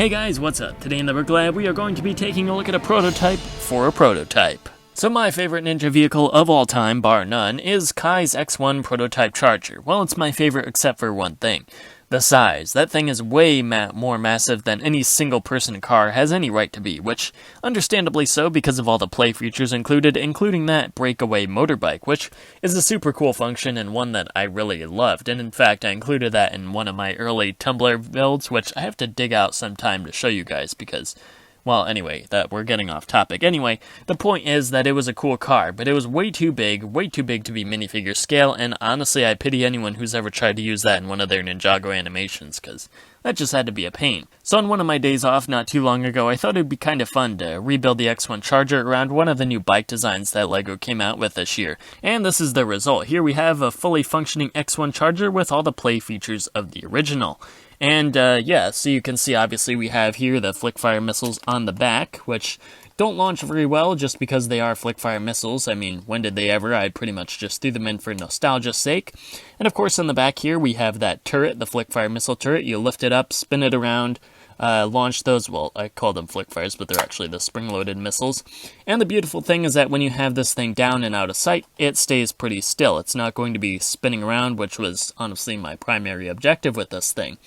Hey guys, what's up? Today in the SamsBrickLab we are going to be taking a look at a prototype for a prototype. So my favorite ninja vehicle of all time, bar none, is Kai's X-1 prototype charger. Well, it's my favorite except for one thing. The size. That thing is way more massive than any single person car has any right to be, which understandably so because of all the play features included, including that breakaway motorbike, which is a super cool function and one that I really loved. And in fact, I included that in one of my early Tumblr builds, which I have to dig out sometime to show you guys because, well, anyway, that we're getting off topic. Anyway, the point is that it was a cool car, but it was way too big to be minifigure scale, and honestly, I pity anyone who's ever tried to use that in one of their Ninjago animations, because that just had to be a pain. So on one of my days off not too long ago, I thought it'd be kind of fun to rebuild the X-1 Charger around one of the new bike designs that LEGO came out with this year. And this is the result. Here we have a fully functioning X-1 Charger with all the play features of the original. And, yeah, so you can see, obviously, we have here the flick-fire missiles on the back, which don't launch very well just because they are flick-fire missiles. I mean, when did they ever? I pretty much just threw them in for nostalgia's sake. And, of course, on the back here, we have that turret, the flick-fire missile turret. You lift it up, spin it around, launch those. Well, I call them flick-fires, but they're actually the spring-loaded missiles. And the beautiful thing is that when you have this thing down and out of sight, it stays pretty still. It's not going to be spinning around, which was honestly my primary objective with this thing.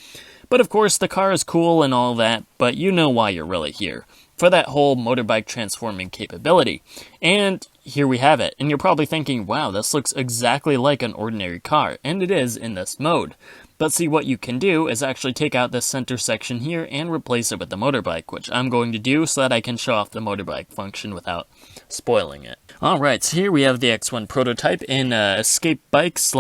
But of course, the car is cool and all that, but you know why you're really here. For that whole motorbike transforming capability. And here we have it. And you're probably thinking, wow, this looks exactly like an ordinary car. And it is in this mode. But see, what you can do is actually take out this center section here and replace it with the motorbike, which I'm going to do so that I can show off the motorbike function without spoiling it. Alright, so here we have the X-1 prototype in Escape Bike /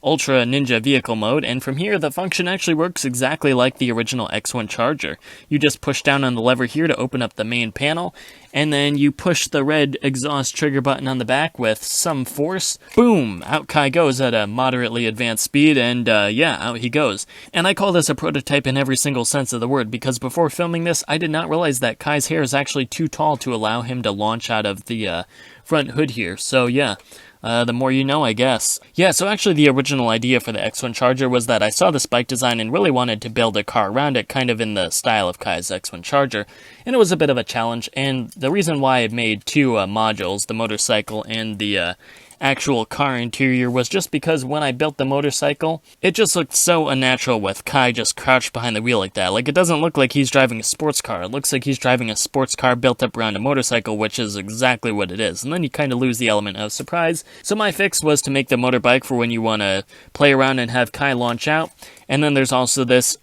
Ultra Ninja Vehicle mode, and from here the function actually works exactly like the original X-1 Charger. You just push down on the lever here to open up the main panel, and then you push the red exhaust trigger button on the back with some force. Boom! Out Kai goes at a moderately advanced speed, and yeah, out he goes. And I call this a prototype in every single sense of the word, because before filming this, I did not realize that Kai's hair is actually too tall to allow him to launch out of the front hood here. So yeah. The more you know, I guess. Yeah, so actually the original idea for the X-1 Charger was that I saw this bike design and really wanted to build a car around it, kind of in the style of Kai's X-1 Charger, and it was a bit of a challenge, and the reason why I made two modules, the motorcycle and the actual car interior, was just because when I built the motorcycle, it just looked so unnatural with Kai just crouched behind the wheel like that. Like, it doesn't look like he's driving a sports car. It looks like he's driving a sports car built up around a motorcycle, which is exactly what it is. And then you kind of lose the element of surprise. So my fix was to make the motorbike for when you want to play around and have Kai launch out. And then there's also this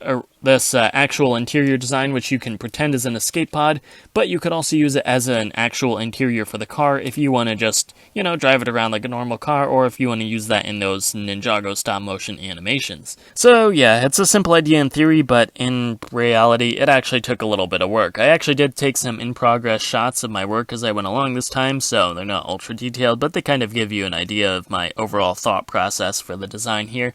actual interior design, which you can pretend is an escape pod, but you could also use it as an actual interior for the car if you want to just, you know, drive it around like a normal car, or if you want to use that in those Ninjago stop-motion animations. So yeah, it's a simple idea in theory, but in reality, it actually took a little bit of work. I actually did take some in-progress shots of my work as I went along this time, so they're not ultra-detailed, but they kind of give you an idea of my overall thought process for the design here.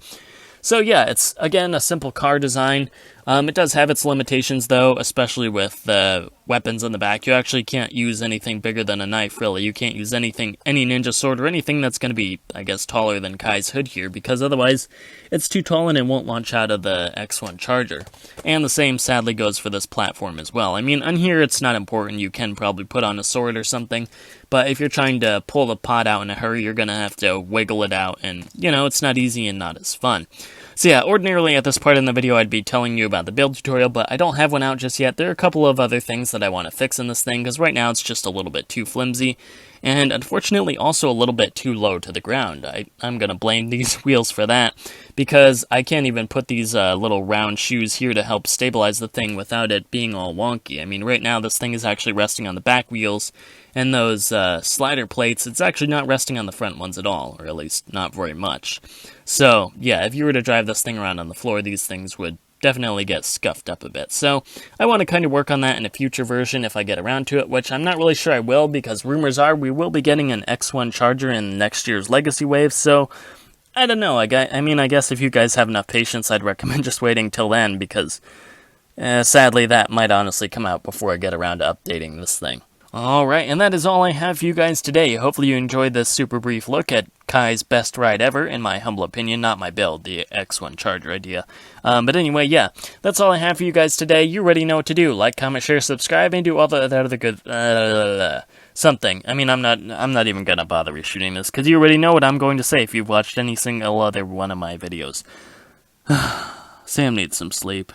So yeah, it's, again, a simple car design. It does have its limitations, though, especially with the weapons on the back. You actually can't use anything bigger than a knife, really. You can't use any ninja sword or anything that's going to be, I guess, taller than Kai's hood here, because otherwise it's too tall and it won't launch out of the X-1 Charger. And the same, sadly, goes for this platform as well. I mean, on here it's not important. You can probably put on a sword or something, but if you're trying to pull the pod out in a hurry, you're going to have to wiggle it out, and, you know, it's not easy and not as fun. So yeah, ordinarily at this part in the video I'd be telling you about the build tutorial, but I don't have one out just yet. There are a couple of other things that I want to fix in this thing, because right now it's just a little bit too flimsy, and unfortunately also a little bit too low to the ground. I'm going to blame these wheels for that, because I can't even put these little round shoes here to help stabilize the thing without it being all wonky. I mean, right now this thing is actually resting on the back wheels, and those slider plates, it's actually not resting on the front ones at all, or at least not very much. So, yeah, if you were to drive this thing around on the floor, these things would definitely get scuffed up a bit. So, I want to kind of work on that in a future version if I get around to it, which I'm not really sure I will, because rumors are we will be getting an X-1 Charger in next year's Legacy Wave, so I don't know. I mean, I guess if you guys have enough patience, I'd recommend just waiting till then, because sadly that might honestly come out before I get around to updating this thing. Alright, and that is all I have for you guys today. Hopefully you enjoyed this super brief look at Kai's best ride ever, in my humble opinion, not my build, the X-1 Charger idea. But anyway, yeah, that's all I have for you guys today. You already know what to do. Like, comment, share, subscribe, and do all that other good, something. I mean, I'm not even gonna bother reshooting this, because you already know what I'm going to say if you've watched any single other one of my videos. Sam needs some sleep.